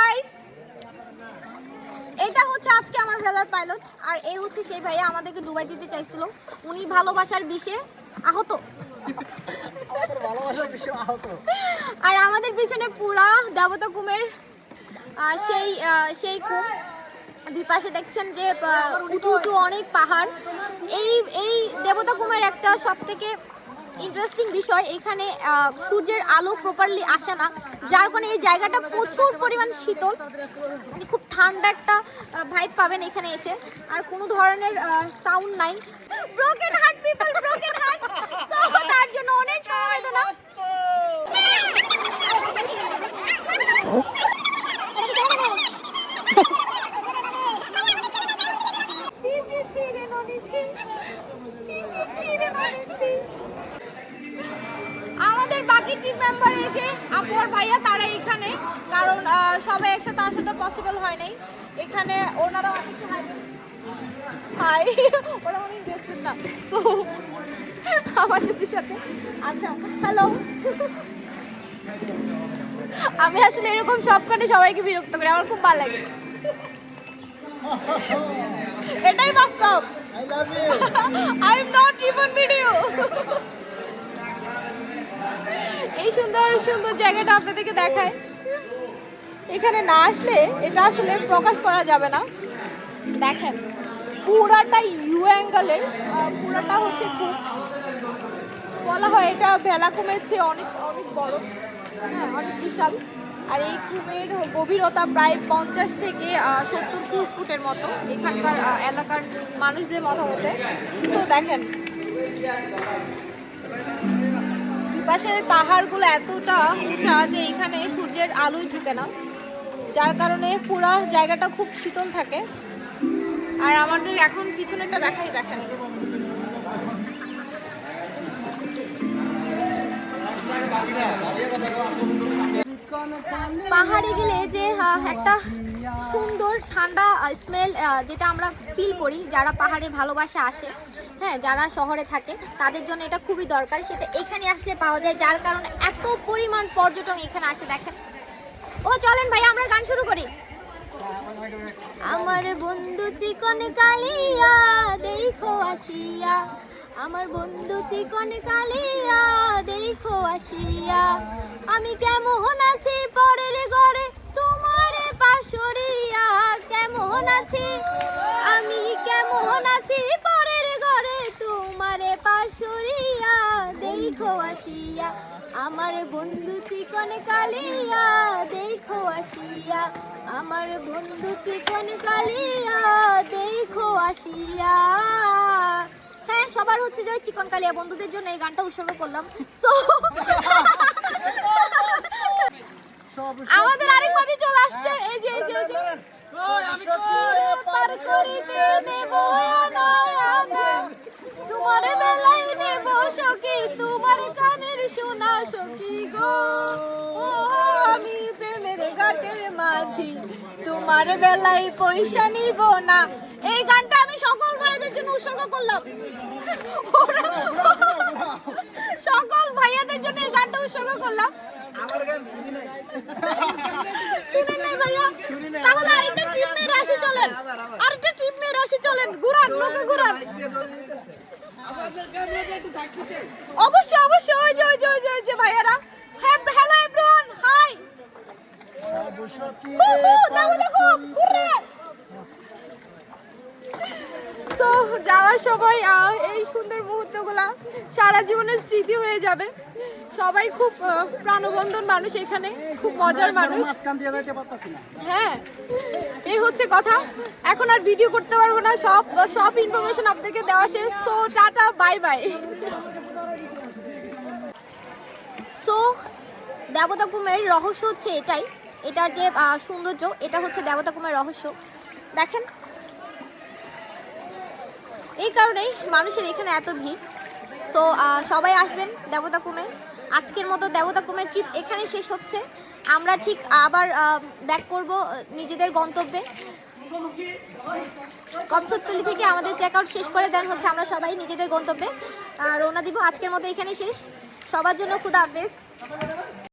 Guys, এটা হচ্ছে আজকে আমার ভেলার পাইলট, আর এই হচ্ছে সেই ভাইয়া আমাদেরকে ডুবাই দিতে চাইছিল। উনি ভালোবাসার বিষে আহত। আর আমাদের পিছনে পুরা দেবতা কুমের সেই কুম, দুই পাশে দেখছেন যে উঁচু উঁচু অনেক পাহাড়। এই দেবতা কুমের একটা সব থেকে ইন্টারেস্টিং বিষয়, এখানে সূর্যের আলো প্রপারলি আসে না, যার কারণে এই জায়গাটা প্রচুর পরিমাণ শীতল, খুব ঠান্ডা একটা ভাইব পাবেন এখানে এসে। আর কোনো ধরনের সাউন্ড নাই। Broken heart people, broken heart, so তার জন্য অনেক সমবেদনা। আমাদের বাকি টিম মেম্বার এই যে আপু আর ভাইয়া, তারা এখানে, কারণ সবাই একসাথে আসাটা পসিবল হয় নাই। এখানে ওনারা হাই, ওরা অনেক ইন্টারেস্টেড না, সো আমার সাথে আচ্ছা হ্যালো। আমি আসলে এরকম সবখানে সবাইকে বিরক্ত করি, আমার খুব ভালো লাগে, এটাই বাস্তব। I am not even video. এই সুন্দর সুন্দর জায়গাটা আপনাদেরকে দেখায়, এখানে না আসলে এটা আসলে প্রকাশ করা যাবে না। দেখেন পুরাটা ইউ অ্যাঙ্গেলের, পুরাটা হচ্ছে খুব বলা হয় এটা ভেলা কুমের চেয়ে অনেক অনেক বড়, হ্যাঁ অনেক বিশাল। আর এই কুমের গভীরতা প্রায় 50 থেকে 70 ফুটের মতো এখানকার এলাকার মানুষদের মতামতে। সো দেখেন দুপাশের পাহাড়গুলো এতটা উঁচা যে এখানে সূর্যের আলোই ঢুকে না, যার কারণে পুরো জায়গাটা খুব শীতল থাকে। আর আমাদের এখন পিছনেটা দেখাই, দেখেন পাহাড়ে গেলে যে একটা সুন্দর ঠান্ডা স্মেল যেটা আমরা ফিল করি, যারা পাহাড়ে ভালোবাসা আসে, হ্যাঁ যারা শহরে থাকে তাদের জন্য এটা খুবই দরকার, সেটা এখানে আসলে পাওয়া যায়, যার কারণে এত পরিমাণ পর্যটক এখানে আসে। দেখেন ও চলেন ভাই আমরা গান শুরু করি। আমার বন্ধু চিকন কালিয়া দেখো আসিয়া, আমার বন্ধু চিকন কালিয়া দেখো আসিয়া, আমি কেমন আছি পরের ঘরে তোমারে পাশরিয়া, কেমন আছি আমি কেমন আছি পরের ঘরে তোমারে পাশরিয়া দেখো আসিয়া, আমার বন্ধু চিকন কালিয়া দেখো আসিয়া, আমার বন্ধু চিকন কালিয়া দেখো আসিয়া। হ্যাঁ সবার হচ্ছে যে চিকন কালিয়া বন্ধুদের জন্য এই গানটা উৎসর্গ করলাম। সো আমাদের আরেক বাদি চলে আসছে, এই যে পার করিতে নেব তোমার বেলায় নেব সখী, তোমার কানের শোনা সখী গো, আমি প্রেমের ঘাটের মাঝি তোমার বেলায় পয়সা নিব না। এই গানটা আমি সকল ভাইয়াদের জন্য উৎসর্গ করলাম, সকল ভাইয়াদের জন্য এই গানটা উৎসর্গ করলাম। শুনেন নাই ভাইয়া? তাহলে আরেকটা ট্রিপ মেরে আসি চলেন, আরেকটা ট্রিপ মেরে আসি চলেন, ঘুরান লোকে ঘুরান। অবশ্যই অবশ্যই, ওই যে ভাইয়ারা। Hello everyone, hi. দেখো ঘুরে। সো যাওয়ার সময় এই সুন্দর মুহূর্তগুলা সারা জীবনের স্মৃতি হয়ে যাবে। সবাই খুব প্রাণবন্ধন মানুষ, এখানে খুব মজার মানুষ। হ্যাঁ এই হচ্ছে কথা, এখন আর ভিডিও করতে পারবো না, সব ইনফরমেশন আপনাকে দেওয়া শেষ। So tata bye bye. So দেবতা কুমের রহস্য হচ্ছে এটাই, এটার যে সৌন্দর্য, এটা হচ্ছে দেবতা কুমের রহস্য। দেখেন এই কারণেই মানুষের এখানে এত ভিড়। সো সবাই আসবেন দেবতা কুমে। আজকের মতো দেবতা কুমের ট্রিপ এখানে শেষ হচ্ছে, আমরা ঠিক আবার ব্যাক করব নিজেদের গন্তব্যে। কমছতলি থেকে আমাদের চেক আউট শেষ করে দেন হচ্ছে আমরা সবাই নিজেদের গন্তব্যে রওনা দিব। আজকের মতো এখানে শেষ, সবার জন্য খুদা হাফেজ।